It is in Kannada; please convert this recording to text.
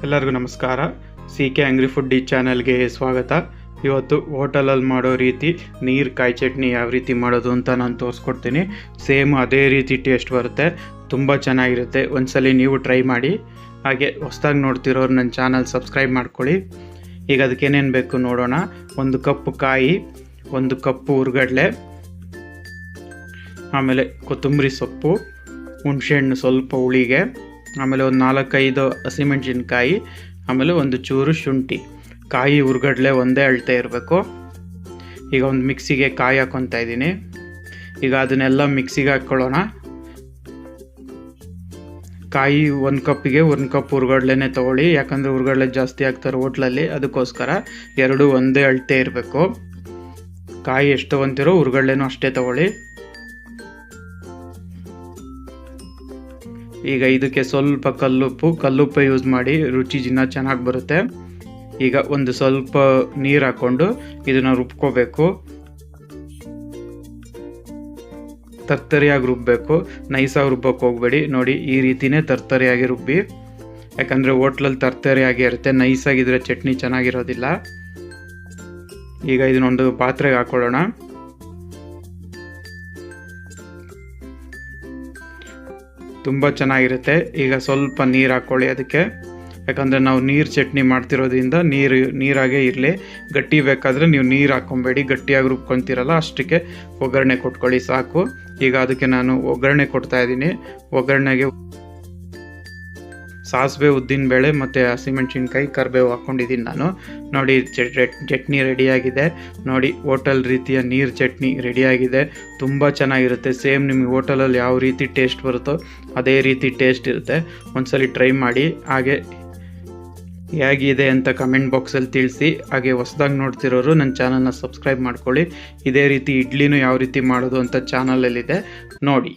ಎಲ್ಲರಿಗೂ ನಮಸ್ಕಾರ. CK ಆಂಗ್ರಿ ಫುಡ್ ಈ ಚಾನಲ್ಗೆ ಸ್ವಾಗತ. ಇವತ್ತು ಹೋಟೆಲಲ್ಲಿ ಮಾಡೋ ರೀತಿ ನೀರು ಕಾಯಿ ಚಟ್ನಿ ಯಾವ ರೀತಿ ಮಾಡೋದು ಅಂತ ನಾನು ತೋರಿಸ್ಕೊಡ್ತೀನಿ. ಸೇಮ್ ಅದೇ ರೀತಿ ಟೇಸ್ಟ್ ಬರುತ್ತೆ, ತುಂಬ ಚೆನ್ನಾಗಿರುತ್ತೆ. ಒಂದ್ಸಲಿ ನೀವು ಟ್ರೈ ಮಾಡಿ. ಹಾಗೆ ಹೊಸ್ದಾಗಿ ನೋಡ್ತಿರೋರು ನನ್ನ ಚಾನಲ್ ಸಬ್ಸ್ಕ್ರೈಬ್ ಮಾಡ್ಕೊಳ್ಳಿ. ಈಗ ಅದಕ್ಕೇನೇನು ಬೇಕು ನೋಡೋಣ. 1 ಕಪ್ ಕಾಯಿ, 1 ಕಪ್ ಹುರ್ಗಡ್ಲೆ, ಆಮೇಲೆ ಕೊತ್ತಂಬರಿ ಸೊಪ್ಪು, ಹುಣಸೆಹಣ್ಣು ಸ್ವಲ್ಪ ಹುಳಿಗೆ, ಆಮೇಲೆ ಒಂದು 4-5 ಹಸಿಮೆಣಸಿನ್ಕಾಯಿ, ಆಮೇಲೆ ಒಂದು ಚೂರು ಶುಂಠಿ. ಕಾಯಿ ಹುರ್ಗಡ್ಲೆ ಒಂದೇ ಅಳತೆ ಇರಬೇಕು. ಈಗ ಒಂದು ಮಿಕ್ಸಿಗೆ ಕಾಯಿ ಹಾಕ್ಕೊತಾ ಇದ್ದೀನಿ. ಈಗ ಅದನ್ನೆಲ್ಲ ಮಿಕ್ಸಿಗೆ ಹಾಕ್ಕೊಳ್ಳೋಣ. ಕಾಯಿ 1 ಕಪ್ಪಿಗೆ 1 ಕಪ್ ಹುರ್ಗಡ್ಲೆನೇ ತೊಗೊಳ್ಳಿ, ಯಾಕಂದರೆ ಹುರ್ಗಡ್ಲೆ ಜಾಸ್ತಿ ಹಾಕ್ತಾರೆ ಹೋಟ್ಲಲ್ಲಿ, ಅದಕ್ಕೋಸ್ಕರ 2 ಒಂದೇ ಅಳತೆ ಇರಬೇಕು. ಕಾಯಿ ಎಷ್ಟು ತೊಗೊತೀರೋ ಹುರ್ಗಡ್ಲೆನೂ ಅಷ್ಟೇ ತೊಗೊಳ್ಳಿ. ಈಗ ಇದಕ್ಕೆ ಸ್ವಲ್ಪ ಕಲ್ಲುಪ್ಪು ಯೂಸ್ ಮಾಡಿ, ರುಚಿ ಚೆನ್ನಾಗಿ ಬರುತ್ತೆ. ಈಗ ಒಂದು ಸ್ವಲ್ಪ ನೀರು ಹಾಕ್ಕೊಂಡು ಇದನ್ನು ರುಬ್ಕೋಬೇಕು. ತರ್ತರಿಯಾಗಿ ರುಬ್ಬಬೇಕು, ನೈಸಾಗಿ ರುಬ್ಬಕ್ಕೆ ಹೋಗಬೇಡಿ. ನೋಡಿ, ಈ ರೀತಿನೇ ತರ್ತರಿಯಾಗಿ ರುಬ್ಬಿ, ಯಾಕಂದರೆ ಹೋಟ್ಲಲ್ಲಿ ತರ್ತರಿಯಾಗಿ ಇರುತ್ತೆ, ನೈಸಾಗಿದ್ರೆ ಚಟ್ನಿ ಚೆನ್ನಾಗಿರೋದಿಲ್ಲ. ಈಗ ಇದನ್ನೊಂದು ಪಾತ್ರೆಗೆ ಹಾಕ್ಕೊಳ್ಳೋಣ. ತುಂಬ ಚೆನ್ನಾಗಿರುತ್ತೆ. ಈಗ ಸ್ವಲ್ಪ ನೀರು ಹಾಕ್ಕೊಳ್ಳಿ ಅದಕ್ಕೆ, ಯಾಕಂದರೆ ನಾವು ನೀರು ಚಟ್ನಿ ಮಾಡ್ತಿರೋದ್ರಿಂದ ನೀರಾಗೇ ಇರಲಿ. ಗಟ್ಟಿ ಬೇಕಾದರೆ ನೀವು ನೀರು ಹಾಕ್ಕೊಬೇಡಿ, ಗಟ್ಟಿಯಾಗಿ ರುಬ್ಕೊತೀರಲ್ಲ ಅಷ್ಟಕ್ಕೆ ಒಗ್ಗರಣೆ ಕೊಟ್ಕೊಳ್ಳಿ ಸಾಕು. ಈಗ ಅದಕ್ಕೆ ನಾನು ಒಗ್ಗರಣೆ ಕೊಡ್ತಾಯಿದ್ದೀನಿ. ಒಗ್ಗರಣೆಗೆ ಸಾಸಿವೆ, ಉದ್ದಿನಬೇಳೆ ಮತ್ತು ಹಸಿಮೆಣ್ಸಿನ್ಕಾಯಿ, ಕರಿಬೇವು ಹಾಕ್ಕೊಂಡಿದ್ದೀನಿ ನಾನು. ನೋಡಿ, ಚಟ್ನಿ ರೆಡಿಯಾಗಿದೆ. ನೋಡಿ, ಹೋಟೆಲ್ ರೀತಿಯ ನೀರು ಚಟ್ನಿ ರೆಡಿಯಾಗಿದೆ. ತುಂಬ ಚೆನ್ನಾಗಿರುತ್ತೆ. ಸೇಮ್ ನಿಮಗೆ ಹೋಟೆಲಲ್ಲಿ ಯಾವ ರೀತಿ ಟೇಸ್ಟ್ ಬರುತ್ತೋ ಅದೇ ರೀತಿ ಟೇಸ್ಟ್ ಇರುತ್ತೆ. ಒಂದ್ಸಲಿ ಟ್ರೈ ಮಾಡಿ. ಹಾಗೆ ಹೇಗಿದೆ ಅಂತ ಕಮೆಂಟ್ ಬಾಕ್ಸಲ್ಲಿ ತಿಳಿಸಿ. ಹಾಗೆ ಹೊಸದಾಗಿ ನೋಡ್ತಿರೋರು ನನ್ನ ಚಾನಲ್ನ ಸಬ್ಸ್ಕ್ರೈಬ್ ಮಾಡ್ಕೊಳ್ಳಿ. ಇದೇ ರೀತಿ ಇಡ್ಲಿನೂ ಯಾವ ರೀತಿ ಮಾಡೋದು ಅಂತ ಚಾನಲಲ್ಲಿದೆ ನೋಡಿ.